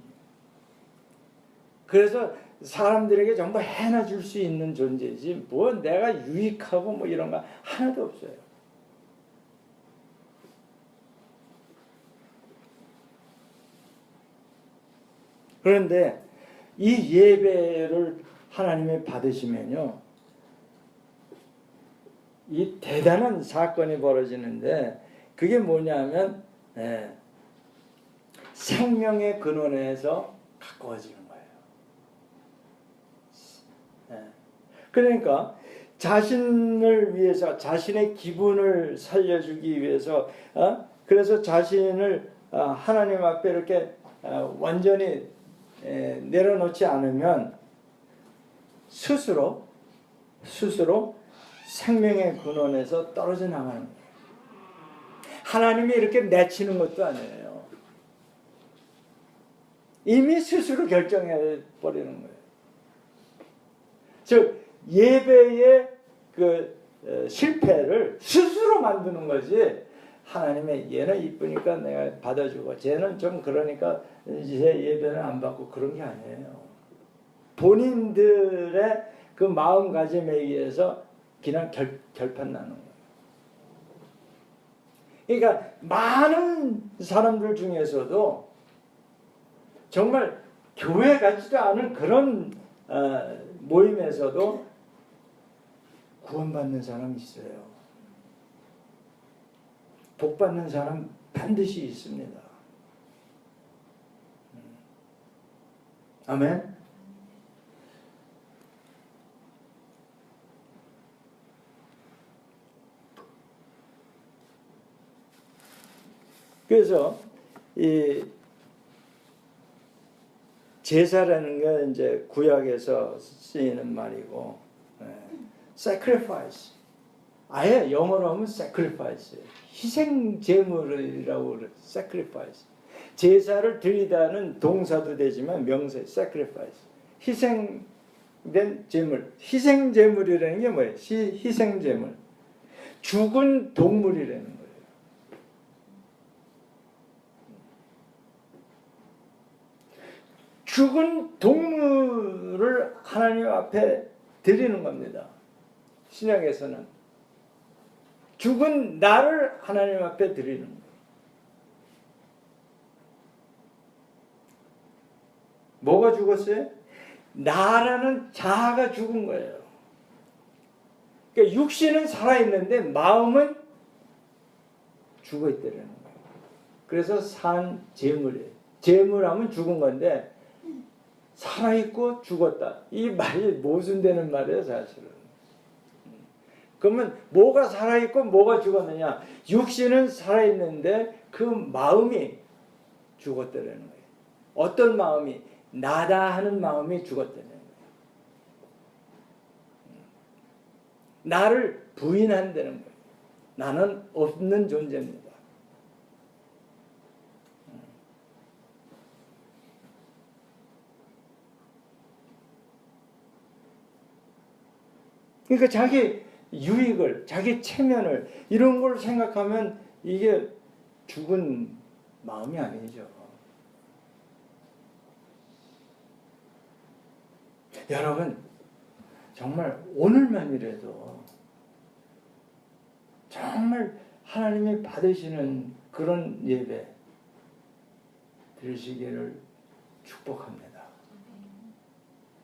그래서 사람들에게 전부 해나 줄 수 있는 존재지 뭐 내가 유익하고 뭐 이런 거 하나도 없어요. 그런데 이 예배를 하나님이 받으시면요. 이 대단한 사건이 벌어지는데 그게 뭐냐면 생명의 근원에서 가까워지는 거예요. 네. 그러니까 자신을 위해서 자신의 기분을 살려주기 위해서 그래서 자신을 하나님 앞에 이렇게 완전히 내려놓지 않으면 스스로 생명의 근원에서 떨어져 나가는 거예요. 하나님이 이렇게 내치는 것도 아니에요. 이미 스스로 결정해 버리는 거예요. 즉 예배의 그 실패를 스스로 만드는 거지. 하나님의 얘는 이쁘니까 내가 받아주고 쟤는 좀 그러니까 이제 예배는 안 받고 그런 게 아니에요. 본인들의 그 마음가짐에 의해서 그냥 결판 나는 거예요. 그러니까 많은 사람들 중에서도 정말 교회 같지도 않은 그런 모임에서도 구원받는 사람이 있어요. 복받는 사람 반드시 있습니다. 아멘. 그래서 이 제사라는 게 이제 구약에서 쓰이는 말이고, sacrifice. 아예 영어로 하면 sacrifice. 희생 제물이라고 그래. sacrifice. 제사를 드리다는 동사도 되지만 명사 sacrifice. 희생된 제물. 희생 제물이라는 게 뭐예요? 희생 제물. 죽은 동물이라는 거예요. 죽은 동물을 하나님 앞에 드리는 겁니다. 신약에서는 죽은 나를 하나님 앞에 드리는 거예요. 뭐가 죽었어요? 나라는 자아가 죽은 거예요. 그러니까 육신은 살아있는데 마음은 죽어있다는 거예요. 그래서 산 재물이에요. 재물하면 죽은 건데 살아있고 죽었다. 이 말이 모순되는 말이에요, 사실은. 그러면 뭐가 살아있고 뭐가 죽었느냐? 육신은 살아있는데 그 마음이 죽었다는 거예요. 어떤 마음이? 나다 하는 마음이 죽었다는 거예요. 나를 부인한다는 거예요. 나는 없는 존재입니다. 그러니까 자기 유익을, 자기 체면을 이런 걸 생각하면 이게 죽은 마음이 아니죠. 여러분 정말 오늘만이라도 정말 하나님이 받으시는 그런 예배 드리시기를 축복합니다.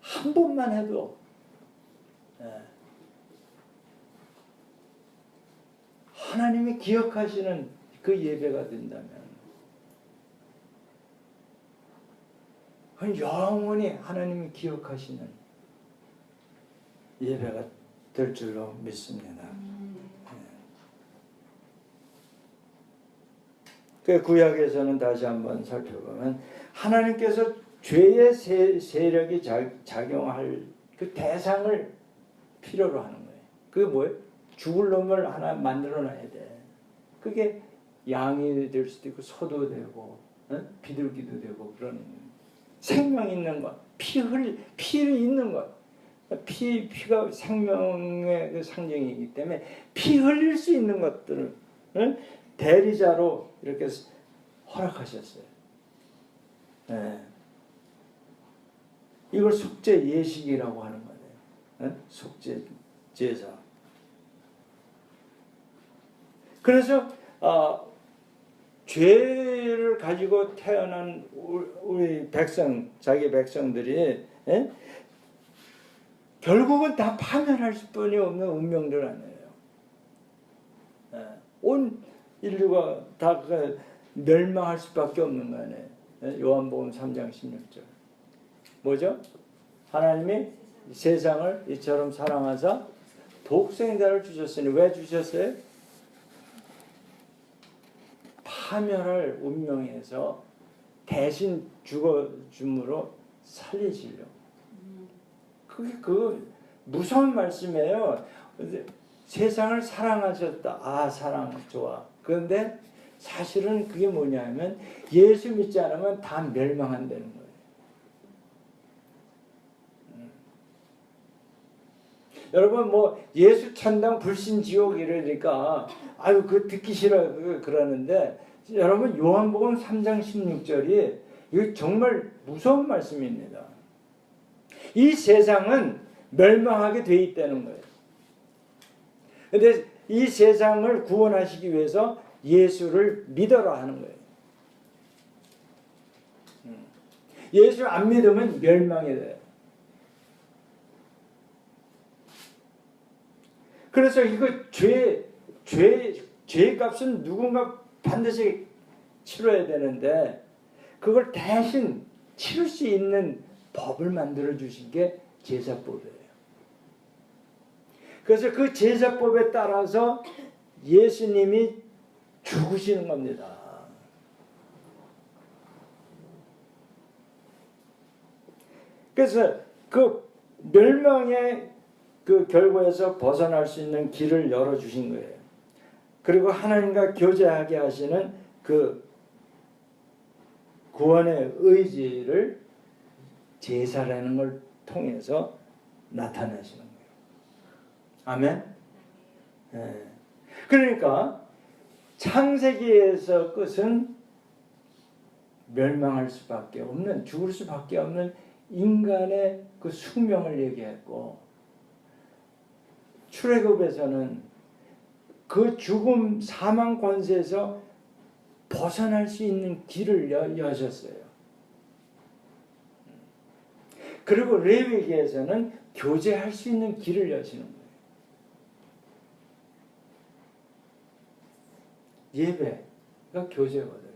한 번만 해도 하나님이 기억하시는 그 예배가 된다면 그건 영원히 하나님이 기억하시는 예배가 될 줄로 믿습니다. 그 구약에서는 다시 한번 살펴보면 하나님께서 죄의 세력이 작용할 그 대상을 필요로 하는 거예요. 그게 뭐예요? 죽을 놈을 하나 만들어 놔야 돼. 그게 양이 될 수도 있고 소도 되고 비둘기도 되고 그런 생명 있는 것, 피 있는 것. 피가 생명의 그 상징이기 때문에 피 흘릴 수 있는 것들을 대리자로 이렇게 허락하셨어요. 네. 이걸 속죄 예식이라고 하는 거예요. 속죄 제사. 그래서 죄를 가지고 태어난 우리 백성, 자기 백성들이 결국은 다 파멸할 수뿐이 없는 운명들 아니에요. 온 인류가 다 멸망할 수밖에 없는 거 아니에요. 요한복음 3장 16절. 뭐죠? 하나님이 세상을 이처럼 사랑하사 독생자를 주셨으니 왜 주셨어요? 파멸할 운명에서 대신 죽어줌으로 살리시려고. 그게 그 무서운 말씀이에요. 세상을 사랑하셨다. 아, 사랑 좋아. 그런데 사실은 그게 뭐냐면 예수 믿지 않으면 다 멸망한다는 거예요. 여러분 뭐 예수 천당 불신 지옥 이러니까 아유 그 듣기 싫어 그러는데 여러분 요한복음 3장 16절이 이거 정말 무서운 말씀입니다. 이 세상은 멸망하게 돼 있다는 거예요. 근데 이 세상을 구원하시기 위해서 예수를 믿어라 하는 거예요. 예수 안 믿으면 멸망이 돼요. 그래서 이거 죄의 값은 누군가 반드시 치러야 되는데 그걸 대신 치를 수 있는 법을 만들어 주신 게 제사법이에요. 그래서 그 제사법에 따라서 예수님이 죽으시는 겁니다. 그래서 그 멸망의 그 결과에서 벗어날 수 있는 길을 열어주신 거예요. 그리고 하나님과 교제하게 하시는 그 구원의 의지를 제사라는 걸 통해서 나타내시는 거예요. 아멘? 네. 그러니까 창세기에서 끝은 멸망할 수밖에 없는, 죽을 수밖에 없는 인간의 그 숙명을 얘기했고 출애굽에서는 그 죽음 사망 권세에서 벗어날 수 있는 길을 여셨어요. 그리고 레위기에서는 교제할 수 있는 길을 여시는 거예요. 예배가 교제거든요.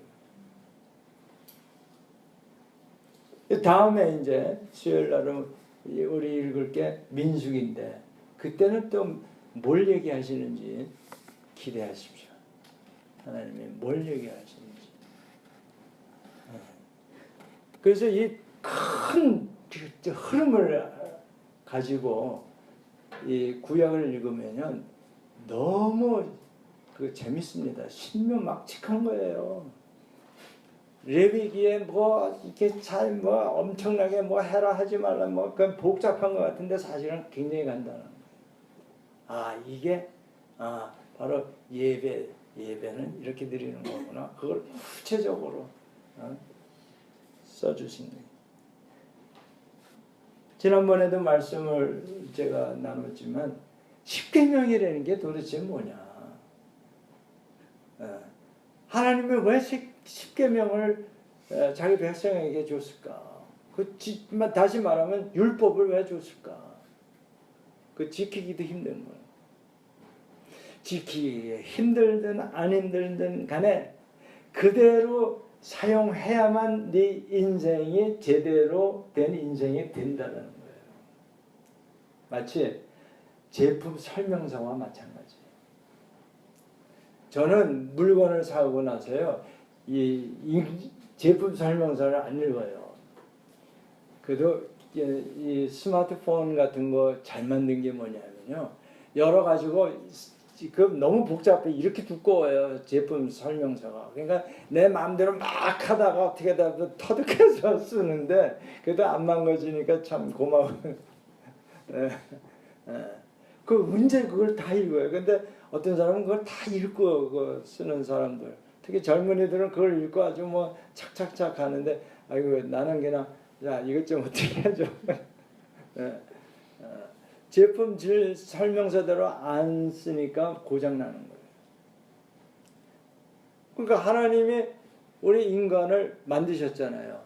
다음에 이제 수요일 날은 우리 읽을 게 민수기인데 그때는 또 뭘 얘기하시는지 기대하십시오. 하나님이 뭘 얘기하시는지. 그래서 이 큰 흐름을 가지고 이 구약을 읽으면요 너무 그 재밌습니다. 신묘막측한 거예요. 레위기에 뭐 이렇게 잘 뭐 엄청나게 뭐 해라 하지 말라 뭐 그 복잡한 것 같은데 사실은 굉장히 간단한 거예요. 아 이게 바로 예배는 이렇게 드리는 거구나. 그걸 구체적으로 써주신 거예요. 지난번에도 말씀을 제가 나눴지만 십계명이라는 게 도대체 뭐냐? 하나님이 왜 십계명을 자기 백성에게 줬을까? 다시 말하면 율법을 왜 줬을까? 그 지키기도 힘든 거예요. 지키기 힘들든 안 힘들든 간에 그대로 사용해야만 네 인생이 제대로 된 인생이 된다는 거예요. 마치 제품 설명서와 마찬가지. 저는 물건을 사고 나서요, 이 제품 설명서를 안 읽어요. 그래도 이 스마트폰 같은 거 잘 만든 게 뭐냐면요, 여러 가지고 그 너무 복잡해. 이렇게 두꺼워요 제품 설명서가. 그러니까 내 마음대로 막 하다가 어떻게 다 터득해서 쓰는데 그래도 안 망가지니까 참 고마워요. 그 문제 그걸 다 읽어요. 근데 어떤 사람은 그걸 다 읽고 쓰는 사람들, 특히 젊은이들은 그걸 읽고 아주 뭐 착착착 하는데 아이고 나는 그냥 야 이것 좀 어떻게 해줘. 제품 질 설명서대로 안 쓰니까 고장 나는 거예요. 그러니까 하나님이 우리 인간을 만드셨잖아요.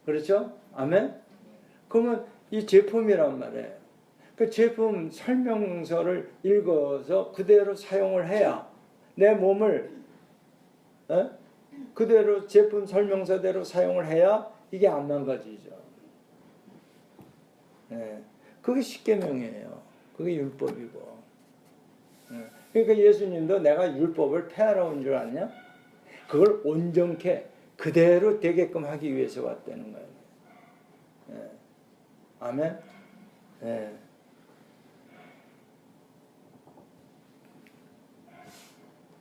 그렇죠? 아멘? 그러면 이 제품이란 말이에요. 그 제품 설명서를 읽어서 그대로 사용을 해야 내 몸을 그대로 제품 설명서대로 사용을 해야 이게 안 망가지죠. 예. 그게 십계명이에요. 그게 율법이고. 예. 그러니까 예수님도 내가 율법을 폐하러 온 줄 아냐? 그걸 온전케 그대로 되게끔 하기 위해서 왔다는 거예요. 예. 아멘. 예.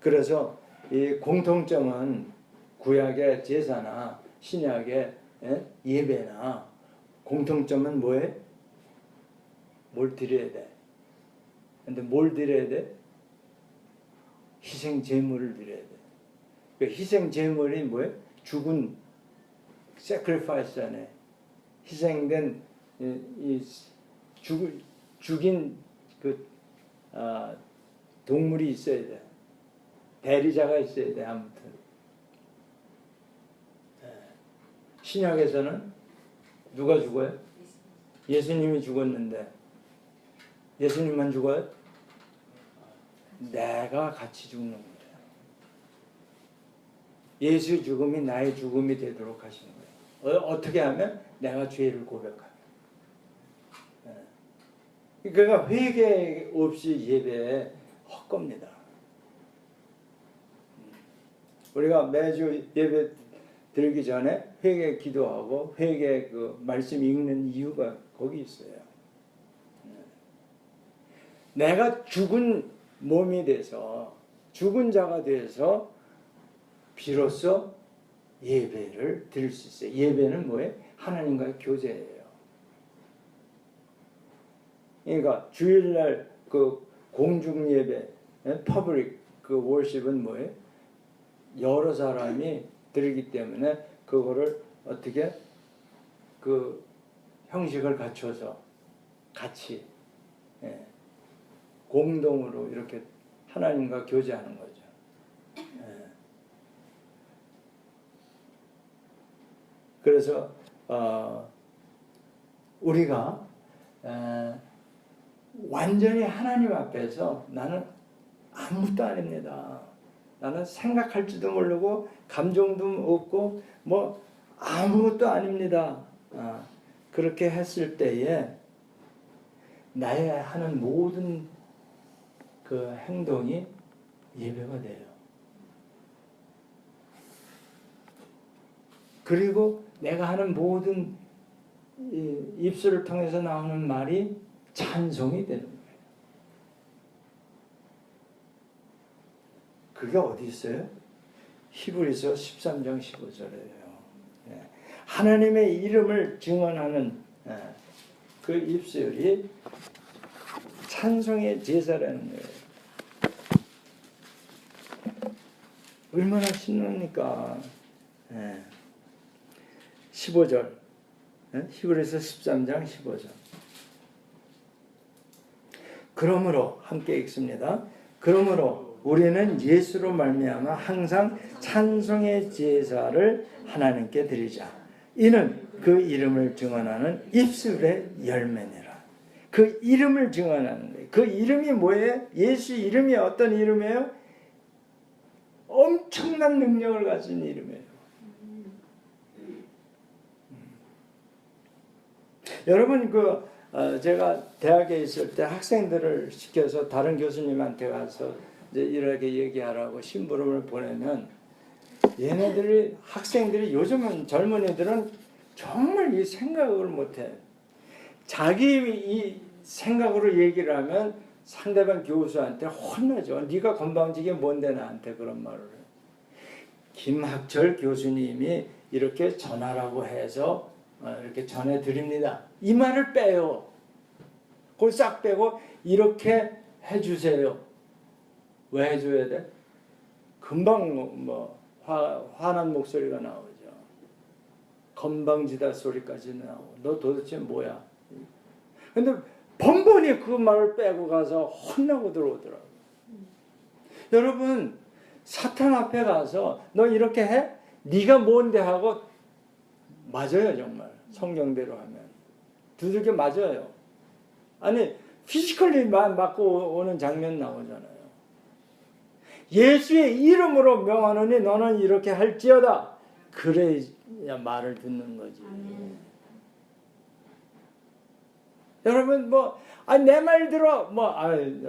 그래서 이 공통점은 구약의 제사나 신약의 예배나 공통점은 뭐예요? 뭘 드려야 돼? 근데 뭘 드려야 돼? 희생 제물을 드려야 돼. 그 희생 제물이 뭐예요? 죽은 sacrifice 안에 희생된 죽인 그 동물이 있어야 돼. 대리자가 있어야 돼. 아무튼 신약에서는 누가 죽어요? 예수님이 죽었는데 예수님만 죽어요? 내가 같이 죽는 거예요. 예수 죽음이 나의 죽음이 되도록 하신 거예요. 어떻게 하면? 내가 죄를 고백하면. 그러니까 회개 없이 예배에 헛겁니다. 우리가 매주 예배 드리기 전에 회개 기도하고 회개 그 말씀 읽는 이유가 거기 있어요. 내가 죽은 몸이 돼서 죽은 자가 돼서 비로소 예배를 드릴 수 있어요. 예배는 뭐예요? 하나님과의 교제예요. 그러니까 주일날 그 공중 예배, 퍼블릭 그 월십은 뭐예요? 여러 사람이 드리기 때문에 그거를 어떻게 그 형식을 갖춰서 같이 공동으로 이렇게 하나님과 교제하는 거죠. 그래서 우리가 완전히 하나님 앞에서 나는 아무것도 아닙니다. 나는 생각할지도 모르고 감정도 없고 뭐 아무것도 아닙니다. 그렇게 했을 때에 나의 하는 모든 그 행동이 예배가 돼요. 그리고 내가 하는 모든 입술을 통해서 나오는 말이 찬송이 되는 거예요. 그게 어디 있어요? 히브리서 13장 15절이에요. 하나님의 이름을 증언하는 그 입술이 찬송의 제사라는 거예요. 얼마나 신납니까? 15절 히브리서 13장 15절 그러므로 함께 읽습니다. 그러므로 우리는 예수로 말미암아 항상 찬송의 제사를 하나님께 드리자. 이는 그 이름을 증언하는 입술의 열매니라. 그 이름을 증언하는 거예요. 그 이름이 뭐예요? 예수 이름이 어떤 이름이에요? 엄청난 능력을 가진 이름이에요. 여러분 제가 대학에 있을 때 학생들을 시켜서 다른 교수님한테 가서 이제 이렇게 얘기하라고 심부름을 보내면 얘네들이 학생들이 요즘은 젊은이들은 정말 이 생각을 못해. 자기 이 생각으로 얘기를 하면 상대방 교수한테 혼나죠. 네가 건방지게 뭔데 나한테 그런 말을 해. 김학철 교수님이 이렇게 전하라고 해서 이렇게 전해드립니다. 이 말을 빼요. 그걸 싹 빼고 이렇게 해주세요. 왜 해줘야 돼? 금방 화난 목소리가 나오죠. 건방지다 소리까지 나오고 너 도대체 뭐야? 근데 번번이 그 말을 빼고 가서 혼나고 들어오더라고요. 여러분 사탄 앞에 가서 너 이렇게 해? 네가 뭔데 하고 맞아요. 정말 성경대로 하면 두들겨 맞아요. 아니 피지컬리 맞고 오는 장면 나오잖아요. 예수의 이름으로 명하노니 너는 이렇게 할지어다. 그래야 말을 듣는 거지. 아멘. 여러분 내 말 들어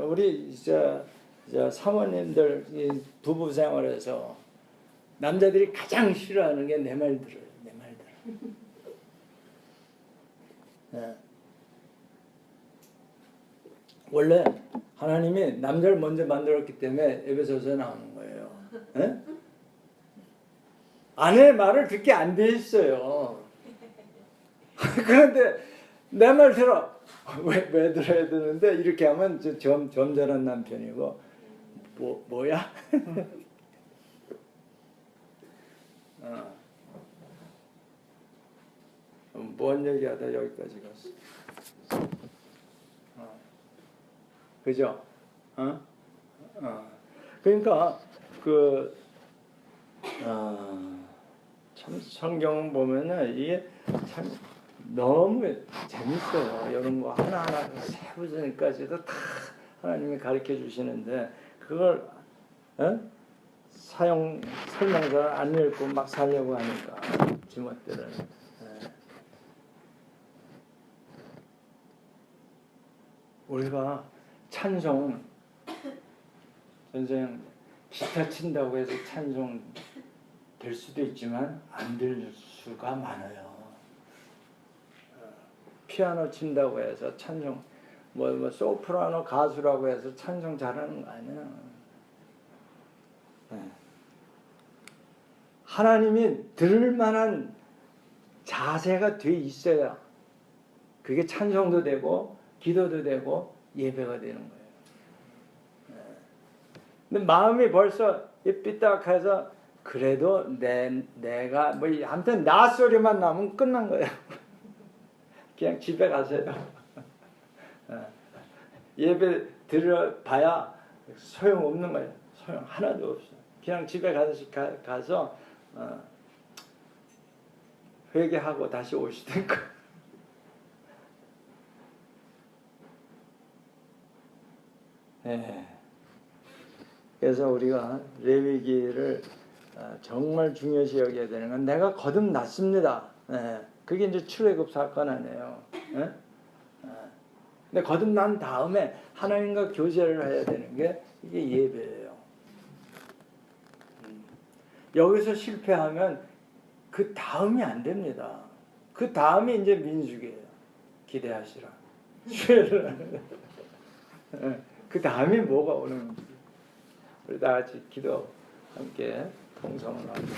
우리 저 사모님들 이 부부 생활에서 남자들이 가장 싫어하는 게 내 말 들어요. 내 말 들어. 네. 원래 하나님이 남자를 먼저 만들었기 때문에 에베소서에 나오는 거예요. 네? 아내의 말을 듣게 안 돼 있어요. 그런데 내 말 들어. 왜 들어야 되는데 이렇게 하면 점잖은 남편이고 뭐야? 뭔 얘기하다 여기까지 갔어. 그죠? 그러니까 참 성경 보면은 이게 참 너무 재밌어요. 이런 거 하나하나 세부전까지도 다 하나님이 가르쳐 주시는데 그걸 설명서를 안 읽고 막 살려고 하니까 지멋대로는. 우리가 찬송 선생님 기타 친다고 해서 찬송 될 수도 있지만 안 될 수가 많아요. 피아노 친다고 해서 찬송 소프라노 가수라고 해서 찬송 잘하는 거 아니야. 하나님이 들을 만한 자세가 돼 있어야 그게 찬송도 되고 기도도 되고 예배가 되는 거예요. 근데 마음이 벌써 삐딱해서 그래도 내가 아무튼 나 소리만 나면 끝난 거예요. 그냥 집에 가세요. 예배 드려봐야 소용없는 거예요. 소용 하나도 없어. 그냥 집에 가서 회개하고 다시 오시든가. 네. 그래서 우리가 레위기를 정말 중요시 여겨야 되는 건 내가 거듭났습니다. 네. 그게 이제 출애굽 사건 아니에요. 네? 근데 거듭난 다음에 하나님과 교제를 해야 되는 게 이게 예배예요. 여기서 실패하면 그 다음이 안 됩니다. 그 다음이 이제 민숙이에요. 기대하시라. 그 다음에 뭐가 오는지 우리 다 같이 기도 함께 통성을 합니다.